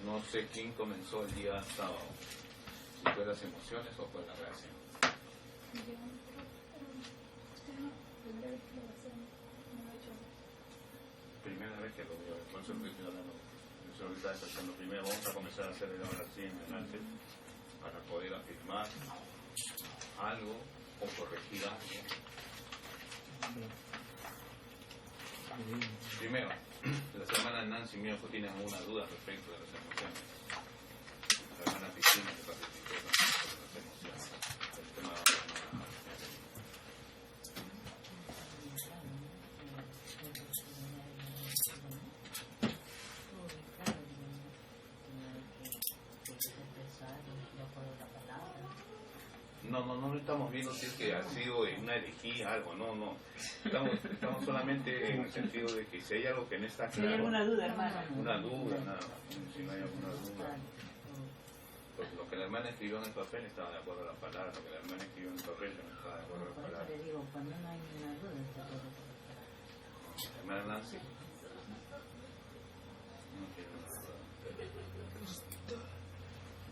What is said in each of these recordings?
No sé quién comenzó el día sábado, si fue las emociones o fue la reacción. Primera vez que lo veo, por eso estoy hablando. Yo ahorita está haciendo primero, vamos a comenzar a hacer el ahora sí en adelante para poder afirmar algo o corregir algo. Primero, las hermanas Nancy y Miyako tienen alguna duda respecto de las emociones. La hermana Cristina que participó de las emociones. El tema de la hermana. No estamos viendo si es que ha sido una herejía, algo, no. Estamos solamente en el sentido de que si hay algo que no está claro. Si hay alguna duda, hermano. Una duda, nada. Si no hay alguna duda. Pues lo que la hermana escribió en el papel estaba de acuerdo a la palabra, lo que la hermana escribió en el papel no estaba de acuerdo a la palabra. Le digo, cuando no hay ninguna duda, está todo. Hermana Nancy.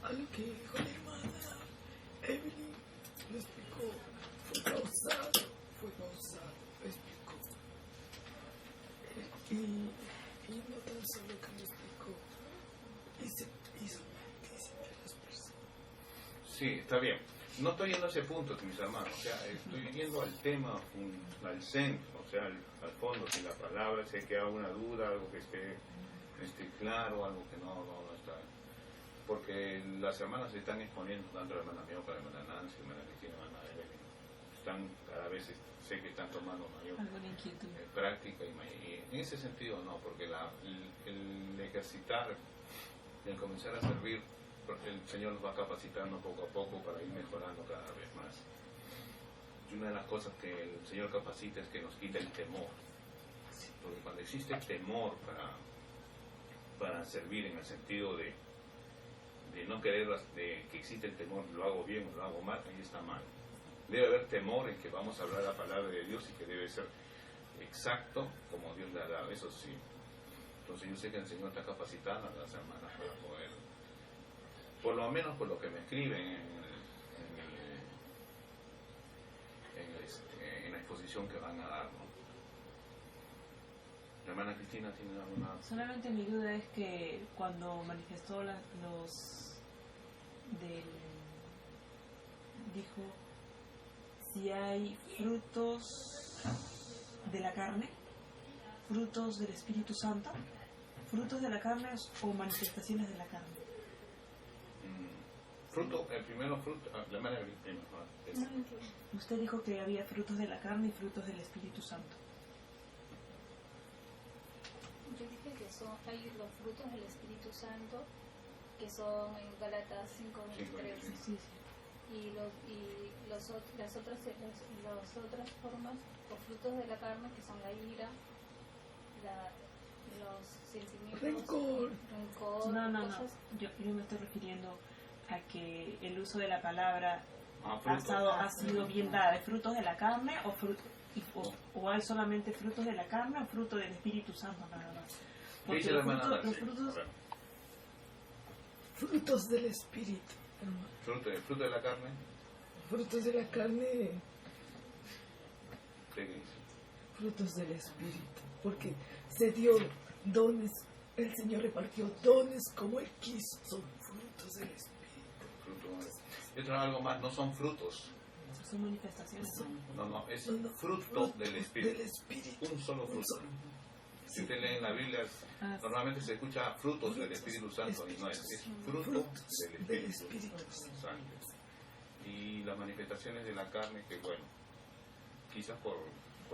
A lo que dijo la hermana Evelyn, lo explicó, fue pausado, lo explicó. Y no tan solo que lo explicó, y se hizo partícipe a las personas. Sí, está bien. No estoy yendo a ese punto, mis hermanos. O sea, estoy yendo al tema, al centro, o sea, al fondo, si la palabra, si hay que haga una duda, algo que esté claro, algo que no está. Porque las hermanas se están exponiendo, tanto la hermana mía como la hermana Nancy, la hermana Cristina, la hermana Evelyn. Están, cada vez sé que están tomando mayor práctica y en ese sentido no, porque el ejercitar, el comenzar a servir, el Señor nos va capacitando poco a poco para ir mejorando cada vez más. Y una de las cosas que el Señor capacita es que nos quita el temor. Porque cuando existe temor para servir en el sentido de no querer, de que existe el temor, lo hago bien o lo hago mal, ahí está mal. Debe haber temor en que vamos a hablar la palabra de Dios y que debe ser exacto como Dios le ha dado, eso sí. Entonces yo sé que el Señor está capacitando a las hermanas para poder, por lo menos por lo que me escriben en la exposición que van a dar, ¿no? La hermana Cristina tiene alguna... Solamente mi duda es que cuando manifestó dijo si hay frutos de la carne, frutos del Espíritu Santo, frutos de la carne o manifestaciones de la carne. El primero fruto, la hermana Cristina. Usted dijo que había frutos de la carne y frutos del Espíritu Santo. Yo dije que hay los frutos del Espíritu Santo, que son en Gálatas 5:23. Sí. Y las otras formas o frutos de la carne, que son la ira, los sentimientos, rencor. No. Yo me estoy refiriendo a que el uso de la palabra ha sido bien dada. ¿Es frutos de la carne o hay solamente frutos de la carne o fruto del Espíritu Santo nada más? ¿Qué dice la hermana Nancy? Frutos del Espíritu, hermano. ¿Fruto de la carne? Frutos de la carne, ¿Qué dice? frutos del Espíritu, porque se dio dones, el Señor repartió dones como Él quiso, son frutos del Espíritu. Y otra algo más, no son frutos. Son manifestaciones. No, es fruto del Espíritu. Un solo fruto. Si usted lee en la Biblia, normalmente se escucha frutos del Espíritu Santo y no es fruto del Espíritu Santo. Y las manifestaciones de la carne, que bueno, quizás por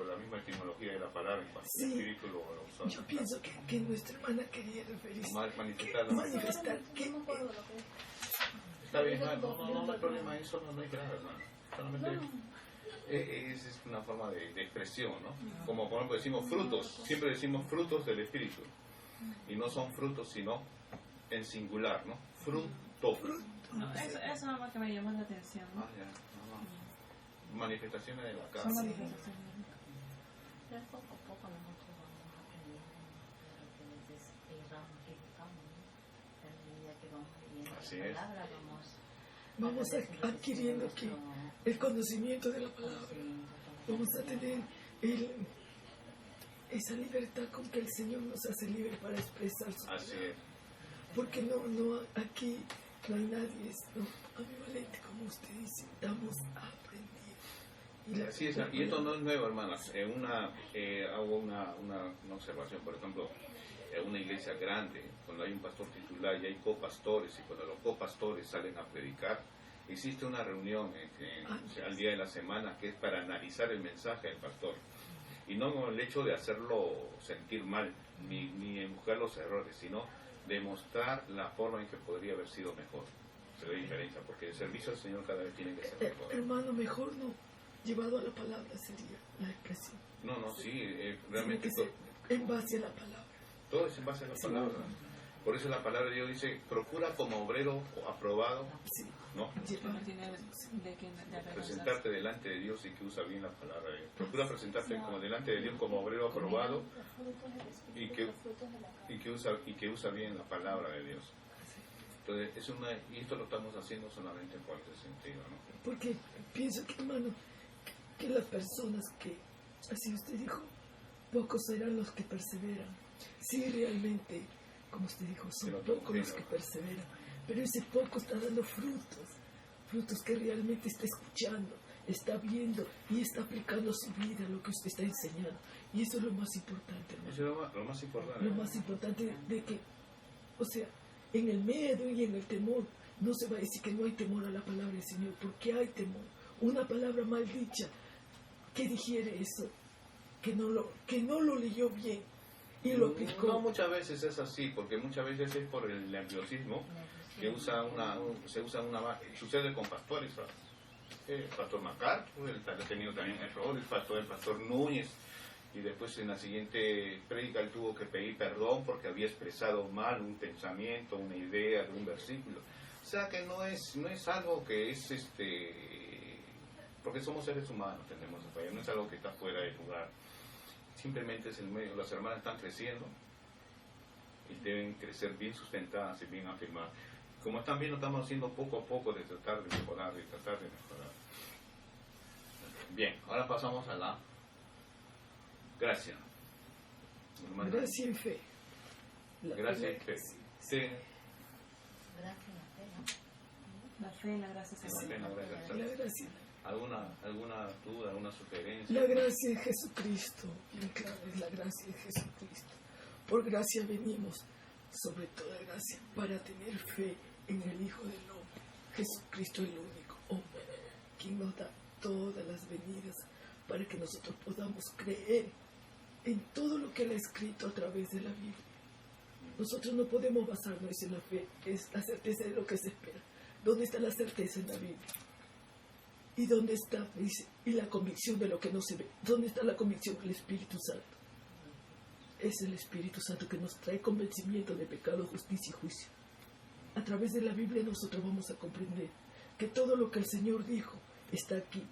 la misma etimología de la palabra, en cuanto al Espíritu lo son. Yo pienso que nuestra hermana quería referirse manifestar que está bien, no hay problema, eso no es grave, hermano. Solamente es una forma de expresión, ¿no? Como por ejemplo decimos frutos, siempre decimos frutos del Espíritu. Y no son frutos, sino en singular, ¿no? Fruto. No, eso es algo que me llamó la atención, ¿no? Manifestaciones de la Son carne. manifestaciones. Pero poco a poco nosotros vamos aprendiendo, pero que desespiramos, que buscamos, ¿no? Así es. Vamos adquiriendo aquí el conocimiento de la palabra. Vamos a tener esa libertad con que el Señor nos hace libre para expresar su palabra. Así es. Porque aquí no hay nadie ambivalente, como usted dice, estamos aprendiendo. Así es, y esto no es nuevo, hermanas. Hago una observación, por ejemplo, en una iglesia grande, cuando hay un pastor titular y hay copastores, y cuando los copastores salen a predicar, existe una reunión al día de la semana que es para analizar el mensaje del pastor. Y no el hecho de hacerlo sentir mal, ni buscar los errores, sino demostrar la forma en que podría haber sido mejor. Se ve diferencia, porque el servicio al Señor cada vez tiene que ser mejor. Hermano, mejor no, llevado a la palabra sería la expresión. No, sí, realmente en base a la palabra. Todo es en base a la palabra. Por eso la palabra de Dios dice, procura como obrero aprobado, ¿no? Presentarte delante de Dios y que usa bien la palabra de Dios. Procura presentarte como delante de Dios como obrero aprobado y que usa bien la palabra de Dios. Entonces, y esto lo estamos haciendo solamente por ese sentido, ¿no? Porque pienso que, hermano, que las personas que, así usted dijo, pocos serán los que perseveran. Sí, realmente, como usted dijo, son pocos los que perseveran, pero ese poco está dando frutos que realmente está escuchando, está viendo y está aplicando a su vida lo que usted está enseñando. Y eso es lo más importante, hermano. Eso es lo más importante. Lo más importante de que, o sea, en el miedo y en el temor, no se va a decir que no hay temor a la palabra del Señor, porque hay temor. Una palabra mal dicha, ¿qué digiere eso? Que no lo leyó bien y lo aplicó. No, muchas veces es así, porque muchas veces es por el nerviosismo que sucede con pastores. El pastor MacArthur, él ha tenido también error, el pastor Núñez, y después en la siguiente prédica él tuvo que pedir perdón porque había expresado mal un pensamiento, una idea de un versículo. O sea que no es algo que es porque somos seres humanos, tenemos que fallar, no es algo que está fuera de lugar. Simplemente es el medio. Las hermanas están creciendo y deben crecer bien sustentadas y bien afirmadas. Como están viendo, estamos haciendo poco a poco de tratar de mejorar. Bien, ahora pasamos a la gracia. Gracia y fe. Gracia y fe. Sí. La fe, la gracia. La gracia. ¿Alguna duda, alguna sugerencia? La gracia de Jesucristo, bien claro, es la gracia de Jesucristo. Por gracia venimos, sobre toda gracia, para tener fe en el Hijo del Hombre. Jesucristo el único hombre, quien nos da todas las venidas para que nosotros podamos creer en todo lo que Él ha escrito a través de la Biblia. Nosotros no podemos basarnos en la fe, que es la certeza de lo que se espera. ¿Dónde está la certeza en la Biblia? ¿Y dónde está? Y la convicción de lo que no se ve. ¿Dónde está la convicción? El Espíritu Santo. Es el Espíritu Santo que nos trae convencimiento de pecado, justicia y juicio. A través de la Biblia nosotros vamos a comprender que todo lo que el Señor dijo está aquí.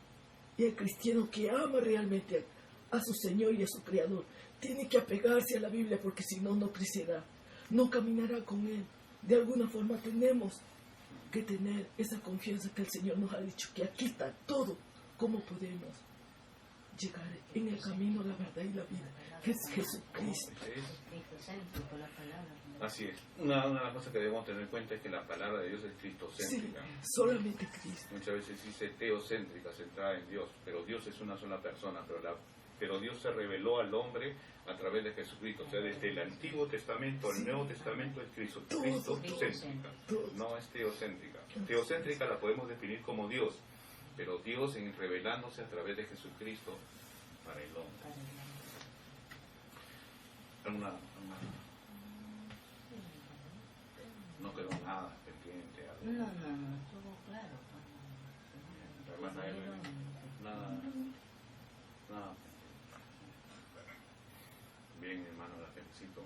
Y el cristiano que ama realmente a su Señor y a su Creador tiene que apegarse a la Biblia, porque si no, no crecerá, no caminará con Él. De alguna forma tenemos que tener esa confianza que el Señor nos ha dicho, que aquí está todo. ¿Cómo podemos llegar en el camino, la verdad y la vida? Que es Jesucristo. Así es. Una de las cosas que debemos tener en cuenta es que la palabra de Dios es cristocéntrica. Sí, solamente Cristo. Muchas veces dice teocéntrica, centrada en Dios, pero Dios es una sola persona, pero Dios se reveló al hombre a través de Jesucristo. O sea, desde el Antiguo Testamento al Nuevo Testamento es cristocéntrica, no es teocéntrica. Teocéntrica la podemos definir como Dios, pero Dios en revelándose a través de Jesucristo para el hombre. No quedó nada pendiente. No, estuvo claro. Hermana Evelyn, nada. Bien, hermano, la felicito.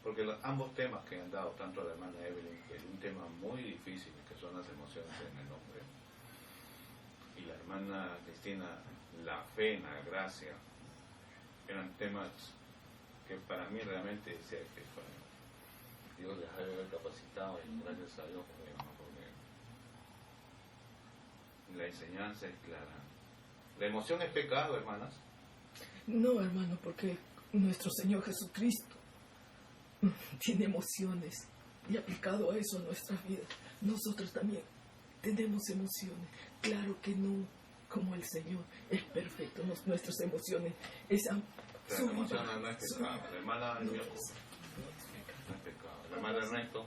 Porque ambos temas que han dado, tanto a la hermana Evelyn, que es un tema muy difícil, que son las emociones en el hombre, y la hermana Cristina, la fe, la gracia, eran temas que para mí realmente Dios les ha de haber capacitado y gracias a Dios porque la enseñanza es clara. ¿La emoción es pecado, hermanas? No, hermano, porque nuestro Señor Jesucristo tiene emociones y aplicado a eso a nuestra vida. Nosotros también tenemos emociones. Claro que no como el Señor es perfecto. Nuestras emociones, esa la emoción no es pecado. La hermana no es pecado. La hermana Ernesto.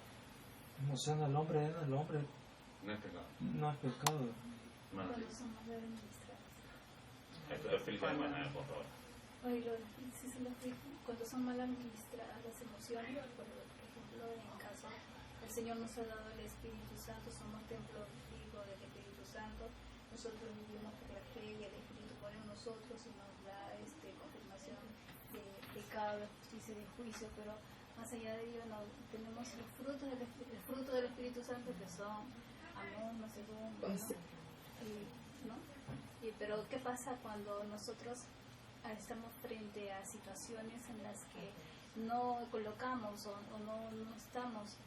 Emoción del hombre es del hombre. No es pecado. No es pecado. Cuando son mal administradas. Explica, hermana, por favor. Cuando son mal administradas las emociones, por ejemplo, en caso, el Señor nos ha dado el Espíritu Santo, somos templo vivo del Espíritu Santo, nosotros vivimos por la fe y el Espíritu pone en nosotros y nos da confirmación de pecado, de justicia y de juicio, pero más allá de ello tenemos el fruto del Espíritu Santo que son amor, mansedumbre, ¿no? Pero ¿qué pasa cuando nosotros estamos frente a situaciones en las que no colocamos o no estamos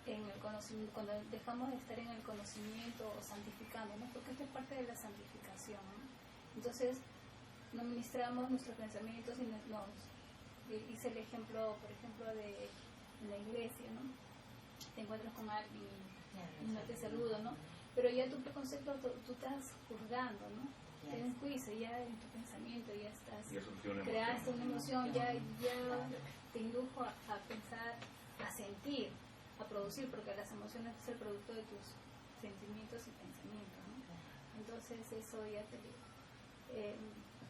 en el conocimiento, cuando dejamos de estar en el conocimiento o santificando, ¿no? Porque esto es parte de la santificación, ¿no? Entonces no ministramos nuestros pensamientos y hice el ejemplo, por ejemplo, de la iglesia, ¿no? Te encuentras con alguien y no te saludo, ¿no? Pero ya tu preconcepto, tú estás juzgando, ¿no? Tienes juicio ya en tu pensamiento, ya estás, creaste una emoción, ya te indujo a pensar, a sentir, a producir, porque las emociones es el producto de tus sentimientos y pensamientos, ¿no? Entonces eso ya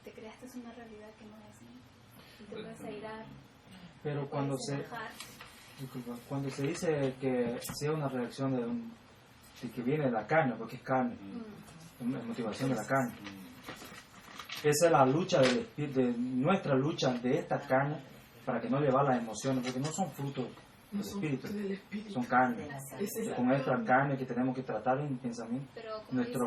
te creaste una realidad que no es, ¿no? Y te puedes airar. Pero cuando se dice que sea una reacción de que viene de la carne, porque es carne, es motivación de la carne. Esa es la lucha de nuestra lucha de esta carne para que no le va las emociones, porque no son frutos del espíritu, son carne. Es con nuestra carne que tenemos que tratar en pensamiento. Pero como dice,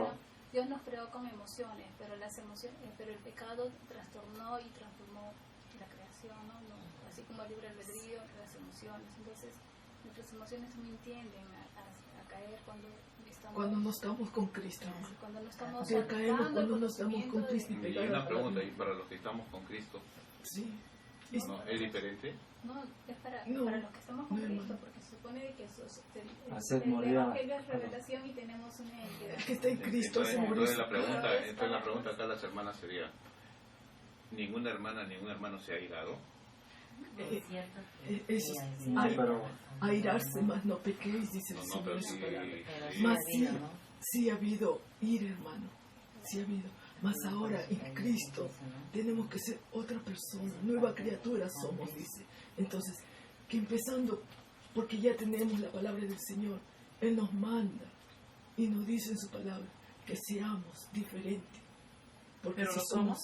Dios nos creó con emociones, pero el pecado trastornó y transformó la creación, ¿no? Así como el libre albedrío, las emociones. Entonces, nuestras emociones también tienden a caer cuando no estamos con Cristo. Cuando no estamos caemos cuando no estamos con Cristo. Y una pregunta, ¿y para los que estamos con Cristo? Sí. ¿No? ¿Es diferente? No, es para los que estamos con Cristo, porque se supone que el Evangelio es revelación y tenemos una identidad. Que está en Cristo. Entonces la pregunta acá a las hermanas sería, ¿ninguna hermana, ningún hermano se ha airado? Airarse, más no pequéis, dice el Señor. Más sí ha habido ira, hermano, sí ha habido. Más ahora en Cristo tenemos que ser otra persona, nueva criatura somos, dice. Entonces, que empezando, porque ya tenemos la palabra del Señor, Él nos manda y nos dice en su palabra que seamos diferentes. Porque pero si lo somos.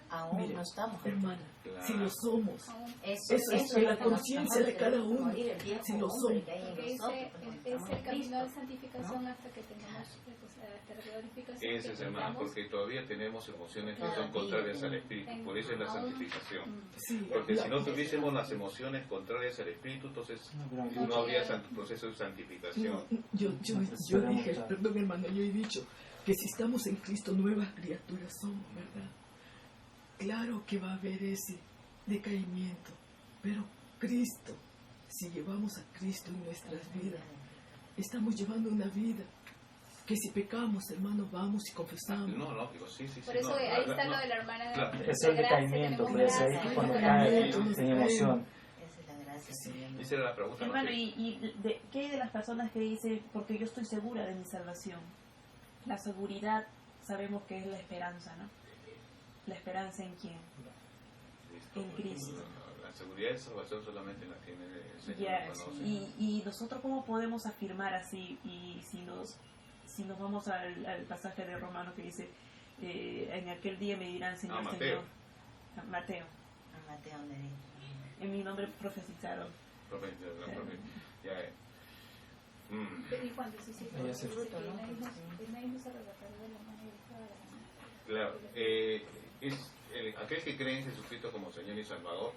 Aún mire, no estamos. hermana, claro. Si lo somos, Eso es la conciencia de cada uno. Si lo somos. Porque es el camino de santificación hasta que tengamos la glorificación. Ese es, hermano, porque todavía tenemos emociones que son contrarias al Espíritu, por eso es la santificación. Porque si no tuviésemos las emociones contrarias al Espíritu, entonces no habría proceso de santificación. Yo dije, perdón hermano, yo he dicho que si estamos en Cristo, nuevas criaturas somos, ¿verdad? Claro que va a haber ese decaimiento, pero Cristo, si llevamos a Cristo en nuestras vidas, estamos llevando una vida que si pecamos, hermano, vamos y confesamos. No, lógico, sí. Por eso ahí está lo de la hermana. Claro. Es el decaimiento, pues ahí cuando cae en emoción. Esa es la gracia. Esa era la pregunta. Hermano, ¿qué hay de las personas que dicen, porque yo estoy segura de mi salvación? La seguridad sabemos que es la esperanza, ¿no? ¿La esperanza en quién? En Cristo. La seguridad de salvación solamente la tiene el Señor. Yeah. Y nosotros cómo podemos afirmar así, y si nos vamos al pasaje de Romano que dice, en aquel día me dirán Señor, Mateo. Señor. Mateo. En mi nombre profetizaron. Y cuando se siente el fruto, ¿no? Nadie nos arrebatará de la mano del Padre. Claro, aquel que cree en Jesucristo como Señor y Salvador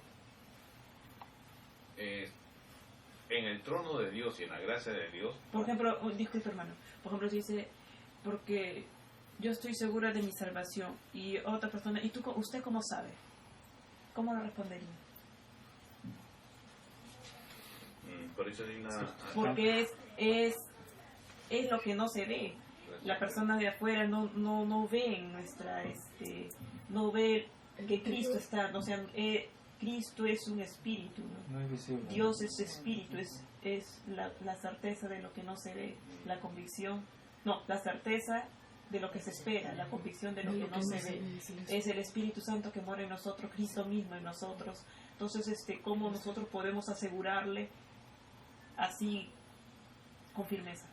en el trono de Dios y en la gracia de Dios. Por ejemplo, disculpe hermano, por ejemplo dice, porque yo estoy segura de mi salvación, y otra persona, ¿y usted cómo sabe? ¿Cómo lo respondería? Por eso hay una... Porque es lo que no se ve. La persona de afuera no ve en nuestra, no ve que Cristo está, o sea, Cristo es un espíritu, ¿no? No es visible. Dios es espíritu, es la certeza de lo que no se ve, la convicción, no, la certeza de lo que se espera, la convicción de lo que no se ve. Es el Espíritu Santo que mora en nosotros, Cristo mismo en nosotros. Entonces, ¿cómo nosotros podemos asegurarle así con firmeza?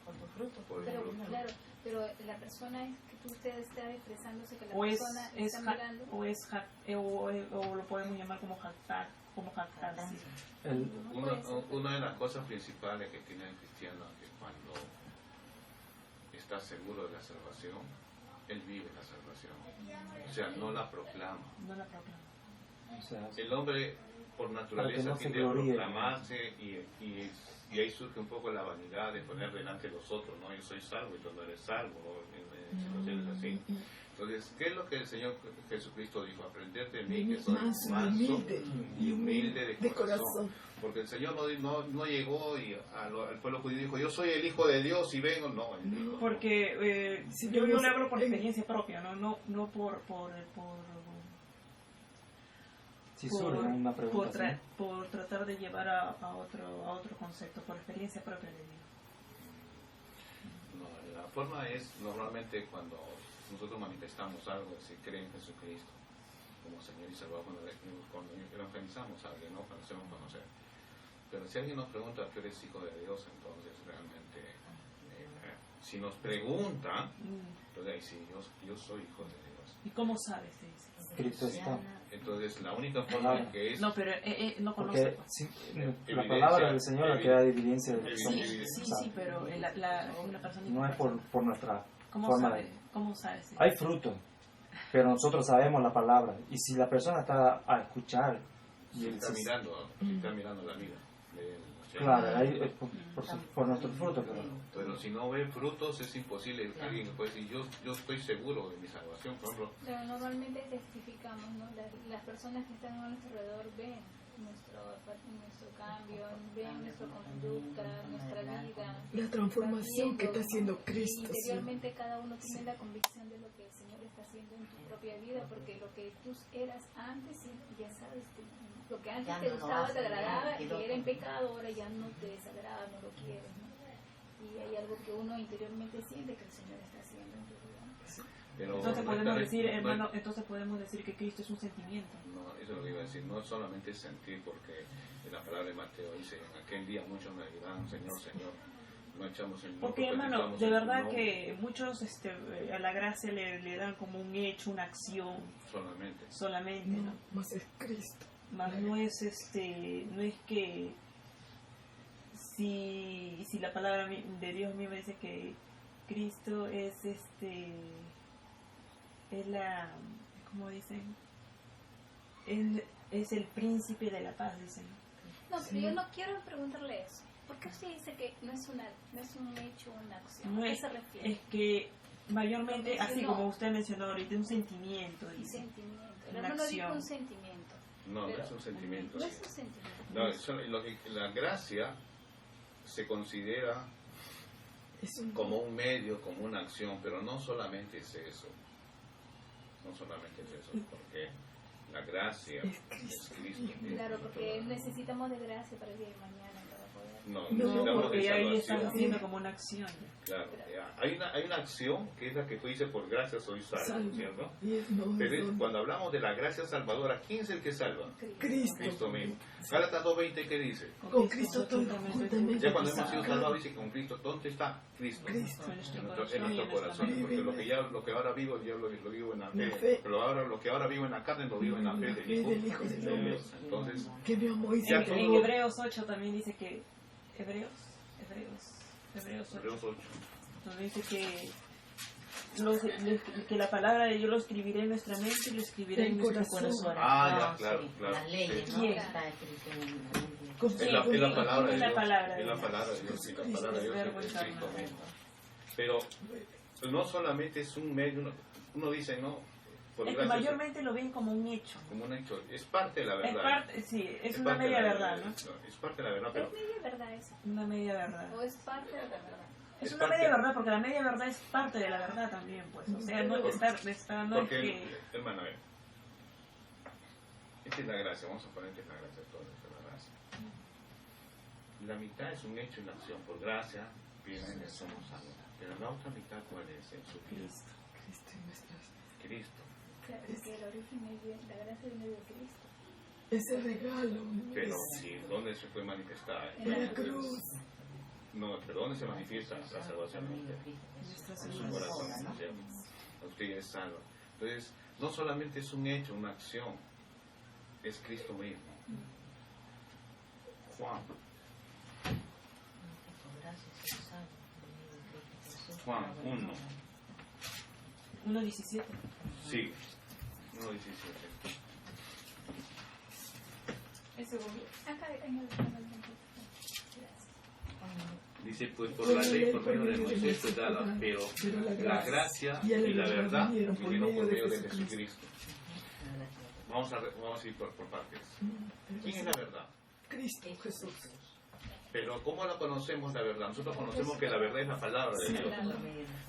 Por tu fruto. Pero, claro, pero la persona es que usted está expresándose que la O persona está mirando. O lo podemos llamar como jactarse. Una de las cosas principales que tiene el cristiano es que cuando está seguro de la salvación, él vive la salvación. O sea, no la proclama. No la proclama. O sea, El hombre por naturaleza no tiende a proclamarse y ahí surge un poco la vanidad de poner delante de los otros, ¿no? Yo soy salvo y tú no eres salvo, ¿no? En situaciones así. Entonces, ¿qué es lo que el Señor Jesucristo dijo? Aprender de mí, que soy manso y humilde de corazón. Porque el Señor no llegó y al pueblo judío dijo, yo soy el Hijo de Dios y vengo. No, él dijo, porque yo le hablo por experiencia propia, no por si surge una pregunta, por tratar de llevar a otro concepto, por experiencia propia de Dios. No, la forma es normalmente cuando nosotros manifestamos algo, si creen en Jesucristo como Señor y Salvador, cuando evangelizamos a alguien, ¿no? Cuando hacemos conocer. Pero si alguien nos pregunta que eres hijo de Dios, entonces realmente, si nos preguntan, entonces ahí sí, yo soy hijo de Dios. ¿Y cómo sabes? Cristo está. Entonces la única forma que es... No, pero no conoce. La palabra del Señor la que da evidencia de que sí, pero una persona... No es por nuestra forma de... ¿Cómo sabes? Hay fruto, pero nosotros sabemos la palabra. Y si la persona está a escuchar... Y está mirando la vida. Claro, ahí es por nuestro fruto. Pero si no ve frutos es imposible que alguien pueda decir yo estoy seguro de mi salvación, por ejemplo. Pero normalmente testificamos, ¿no? Las personas que están a nuestro alrededor ven nuestro cambio, ven nuestra conducta, nuestra vida. La transformación que está haciendo Cristo. Interiormente cada uno tiene la convicción de lo que el Señor está haciendo en tu propia vida, porque lo que tú eras antes, ya sabes que lo que antes te gustaba, te agradaba, que era en pecado, ahora ya no te desagrada, no lo quieres, ¿no? Y hay algo que uno interiormente siente que el Señor está haciendo en tu vida. Pero entonces podemos decir, hermano, podemos decir que Cristo es un sentimiento. No, eso es lo que iba a decir, no es solamente sentir, porque en la palabra de Mateo dice, en aquel día muchos me dirán, Señor, Señor, no echamos el nombre. Porque hermano, de verdad que muchos a la gracia le dan como un hecho, una acción. Solamente, ¿no? Más es Cristo. Más no es no es que si la palabra de Dios misma dice que Cristo es es la, ¿cómo dicen? Él es el príncipe de la paz, dicen. No, pero yo no quiero preguntarle eso. ¿Por qué usted dice que no es un hecho, una acción? ¿A qué se refiere? Es que mayormente, así como usted mencionó ahorita, un sentimiento. Un sentimiento. El hermano dijo un sentimiento. No, no es un sentimiento. No es un sentimiento. No, la gracia se considera como un medio, como una acción, pero no solamente es eso. No solamente es eso, porque la gracia es Cristo. Claro, porque necesitamos de gracia para el día de mañana, para poder... No, porque ahí están haciendo como una acción. Claro, hay una acción que es la que tú dices, por gracia soy salvo, ¿cierto? Pero cuando hablamos de la gracia salvadora, ¿quién es el que salva? Cristo mismo. Gálatas 2:20, ¿qué dice? Con Cristo todo juntamente. Ya cuando hemos sido salvados dice con Cristo, ¿dónde está Cristo? En nuestro corazón, porque lo que ahora vivo, yo lo vivo en la fe. Pero lo que ahora vivo en la carne, lo vivo en la fe del Hijo de Dios. Entonces, en Hebreos 8 también dice que Hebreos 8. Donde dice que la palabra de Dios lo escribiré en nuestra mente y lo escribiré en nuestro corazón. Ya, claro. Las leyes, ¿no? ¿Quién? Está escrito en Es la palabra de Dios. Es la palabra de Dios. Y la palabra de Dios es Cristo mismo. Pero no solamente es un medio, uno dice, no. Es que mayormente lo ven como un hecho. Como un hecho. Es parte de la verdad. Es una media verdad, ¿no? Es parte de la verdad, pero... ¿Es media verdad eso? Una media verdad. ¿O es parte de la verdad? Es una media verdad, porque la media verdad es parte de la verdad también, pues. O sea, no es que... Hermano, esta es la gracia, vamos a poner que es la gracia, todo esto es la gracia. La mitad es un hecho y la acción. Por gracia, viene, somos salvos. Pero la otra mitad, ¿cuál es? En su Cristo. Cristo. Claro, porque el origen es bien, la gracia viene de Cristo. Ese regalo. Pero sí, ¿dónde se puede manifestar? En la cruz. No, pero ¿dónde se manifiesta la salvación en usted? En su corazón, ¿cierto? Usted ya es salvo. Entonces, no solamente es un hecho, una acción, es Cristo mismo. Juan 1. 1:17. Sí, 1:17. ¿Ese volvió? Acá en el Dice, pues por la ley, por medio de Moisés fue dada, pero la gracia y la verdad vinieron por medio de Jesucristo. Vamos a ir por partes. ¿Quién es la verdad? Cristo Jesús. Pero ¿cómo la conocemos la verdad? Nosotros conocemos que la verdad es la palabra de Dios.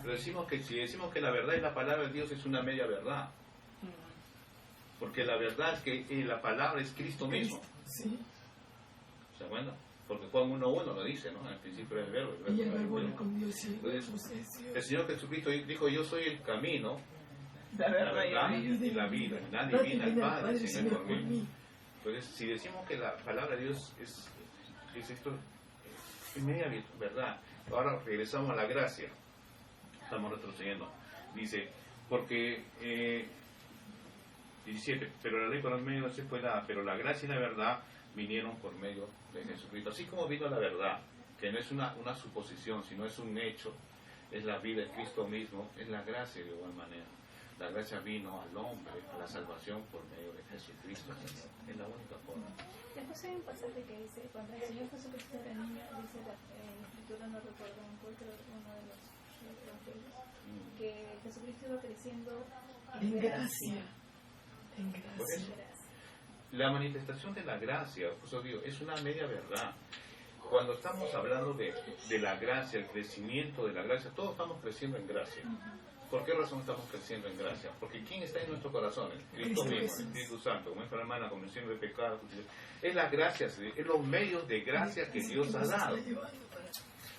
Pero decimos que si decimos que la verdad es la palabra de Dios, es una media verdad. Porque la verdad es que la palabra es Cristo mismo. Sí. O sea, bueno, porque Juan 1:1 lo dice, ¿no? Al principio era el verbo. Y el verbo era con Dios. Entonces, el Señor Jesucristo dijo, yo soy el camino, la verdad y la vida. Nadie viene al Padre sino por mí. Entonces, si decimos que la palabra de Dios es esto, es media verdad. Ahora regresamos a la gracia. Estamos retrocediendo. Dice, porque 17, pero la ley por medio no se fue dada, pero la gracia y la verdad vinieron por medio de Jesucristo. Así como vino la verdad, que no es una suposición, sino es un hecho, es la vida de Cristo mismo, es la gracia de igual manera. La gracia vino al hombre, a la salvación por medio de Jesucristo. Es la única forma. Después hay un pasaje que dice, cuando el Señor Jesucristo era niño, dice la escritura, no recuerdo uno de los evangelios, que Jesucristo iba creciendo en gracia. En gracia. La manifestación de la gracia, por eso digo, es una media verdad. Cuando estamos hablando de la gracia, el crecimiento de la gracia, todos estamos creciendo en gracia. ¿Por qué razón estamos creciendo en gracia? Porque ¿quién está en nuestro corazón? El Cristo mismo, el Espíritu Santo, como dijo la hermana, convención de pecado. Es la gracia, es los medios de gracia que Dios ha dado.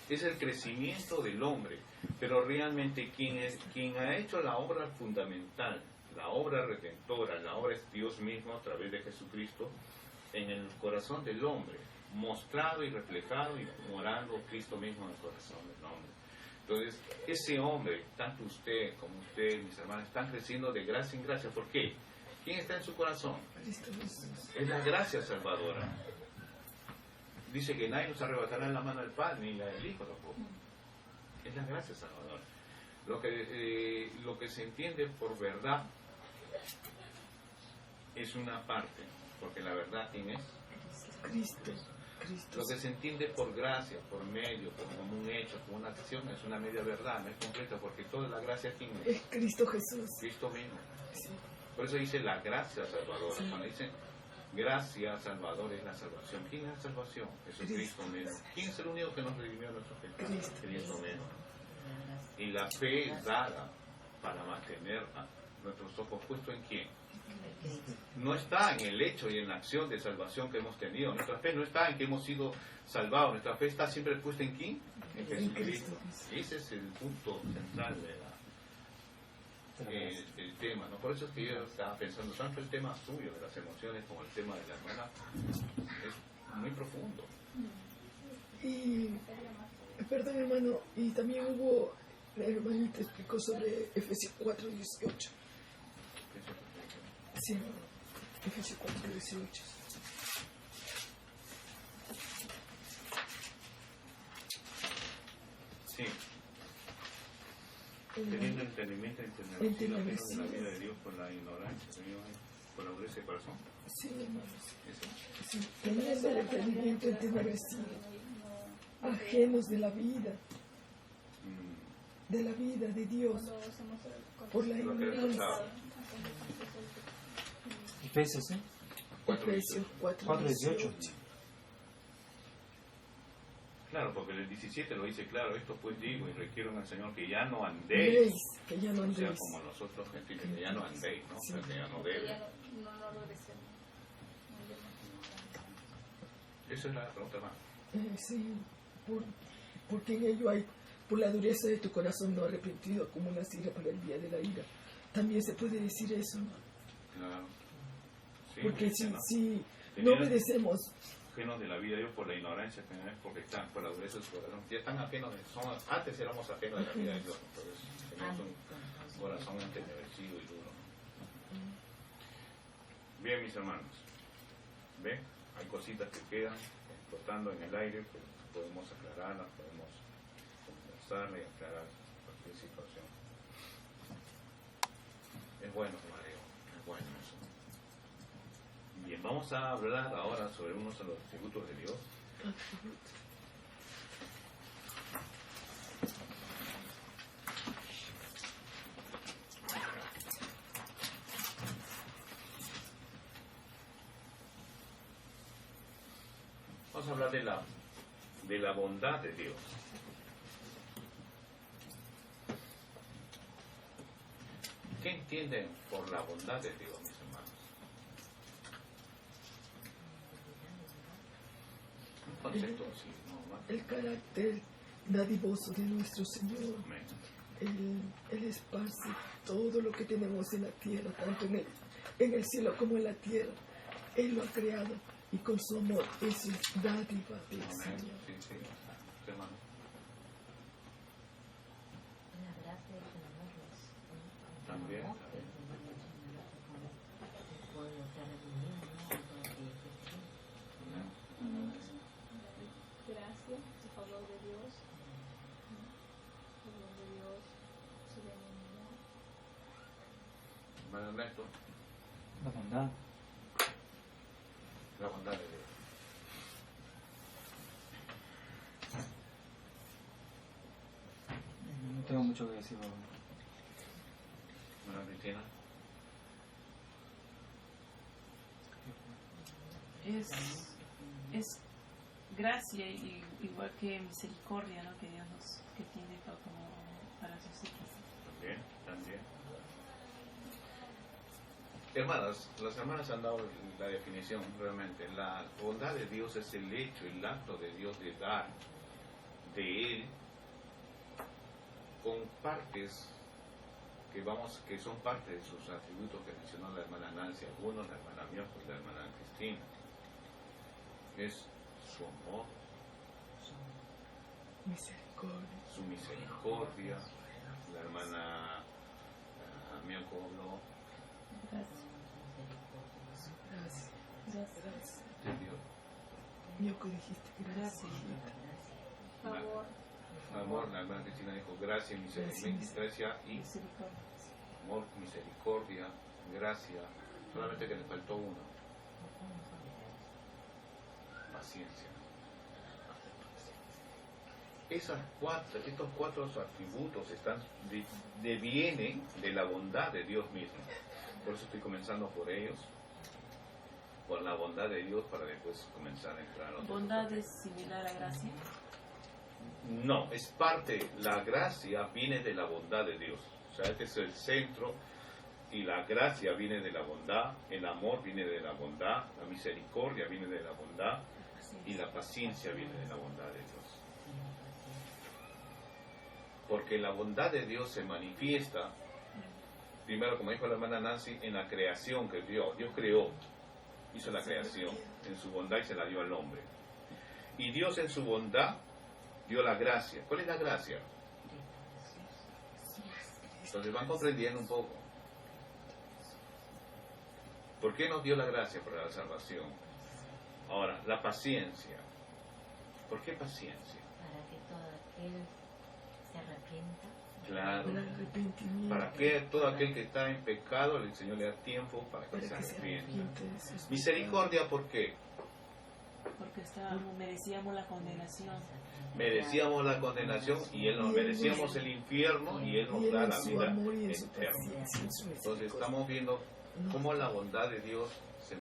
Es el crecimiento del hombre. Pero realmente quien ha hecho la obra fundamental, la obra redentora, la obra es Dios mismo a través de Jesucristo en el corazón del hombre, mostrado y reflejado y morando Cristo mismo en el corazón del hombre. Entonces, ese hombre, tanto usted como usted, mis hermanos, están creciendo de gracia en gracia. ¿Por qué? ¿Quién está en su corazón? Es la gracia salvadora. Dice que nadie nos arrebatará en la mano del Padre, ni la del Hijo tampoco. Es la gracia salvadora. Lo que se entiende por verdad es una parte, porque la verdad, ¿quién es? Cristo. Lo que se entiende por gracia, por medio, como un hecho, como una acción, es una media verdad, no es completa, porque toda la gracia, ¿quién es? Es Cristo Jesús. Cristo mismo. Sí. Por eso dice la gracia salvadora. Sí. Cuando dice gracia salvadora es la salvación. ¿Quién es la salvación? Jesucristo mismo. ¿Quién es el único que nos redimió de nuestros pecados? Cristo mismo. Y la fe es dada para mantener a nuestros ojos puestos en quién. No está en el hecho y en la acción de salvación que hemos tenido. Nuestra fe no está en que hemos sido salvados. Nuestra fe está siempre puesta en quién? En Jesucristo. Ese es el punto central del tema, ¿no? Por eso es que yo estaba pensando tanto el tema suyo de las emociones como el tema de la hermana es muy profundo. Y perdón, hermano, y también hubo, la hermanita explicó sobre Efesios 4:18. Sí, Efesios 4:18. Sí. Teniendo entendimiento de la vida de Dios por la ignorancia. por la dureza de corazón. Sí, hermanos. Sí, teniendo el entendimiento entenebrecido, ajenos de la vida de Dios, por la ignorancia. Efesios 4:18. Claro, porque el 17 lo dice claro, esto pues digo y requiero al Señor que ya no andéis. Que ya no andéis. O sea, como nosotros gentiles, que ya no andéis, ¿no? Sí. O sea, que ya no debe. Esa es la pregunta más. Sí, porque en ello hay, por la dureza de tu corazón no arrepentido como una sierra para el día de la ira. También se puede decir eso, ¿no? Claro. Sí, porque si no obedecemos, ajenos de la vida de Dios por la ignorancia que es, porque están por la dureza de su corazón, ya están ajenos antes éramos ajenos de la vida de Dios, entonces tenemos un corazón entenebrecido y duro. Bien, mis hermanos, ¿ven? Hay cositas que quedan flotando en el aire, pero podemos aclararlas, podemos conversarlas y aclarar cualquier situación. Es bueno, Mario, es bueno eso. Bien, vamos a hablar ahora sobre unos de los atributos de Dios. Vamos a hablar de la bondad de Dios. ¿Qué entienden por la bondad de Dios, mis hermanos? Un concepto así, ¿no? El carácter dadivoso de nuestro Señor. Amén. Él esparce todo lo que tenemos en la tierra, tanto en el cielo como en la tierra. Él lo ha creado y con su amor eso es dádiva del Señor. Sí, sí. Hermano. También. Gracias, el favor de Dios, serenidad. Hermano Ernesto. La bondad. La bondad de Dios. No tengo mucho que decir. Hermana Cristina. Es gracia y igual que misericordia, ¿no? Que Dios que tiene como para sus hijos. También. Hermanas, las hermanas han dado la definición realmente. La bondad de Dios es el hecho, el acto de Dios de dar de Él con partes que son parte de sus atributos que mencionó la hermana Nancy, algunos, la hermana Mioco y la hermana Cristina. Es su amor, su misericordia. La hermana Mioco habló de Dios. Mioco dijiste gracias. Amor, la hermana Cristina dijo gracia, misericordia y amor, misericordia, gracia, solamente que le faltó uno: paciencia. Estos cuatro atributos devienen de la bondad de Dios mismo. Por eso estoy comenzando por ellos, por la bondad de Dios, para después comenzar a entrar a otros. ¿Bondad es similar a gracia? No, es parte, la gracia viene de la bondad de Dios. O sea, este es el centro, y la gracia viene de la bondad, el amor viene de la bondad, la misericordia viene de la bondad, y la paciencia viene de la bondad de Dios. Porque la bondad de Dios se manifiesta, primero, como dijo la hermana Nancy, en la creación que Dios creó, hizo la creación en su bondad y se la dio al hombre. Y Dios en su bondad dio la gracia. ¿Cuál es la gracia? Entonces van comprendiendo un poco. ¿Por qué nos dio la gracia para la salvación? Ahora, la paciencia. ¿Por qué paciencia? Para que todo aquel se arrepienta. Claro. Para arrepentimiento. Para que todo aquel que está en pecado, el Señor le da tiempo para que se arrepienta. Misericordia, ¿por qué? Porque merecíamos la condenación. Merecíamos la condenación y Él nos merecíamos el infierno y Él nos da la vida eterna. Entonces estamos viendo cómo la bondad de Dios se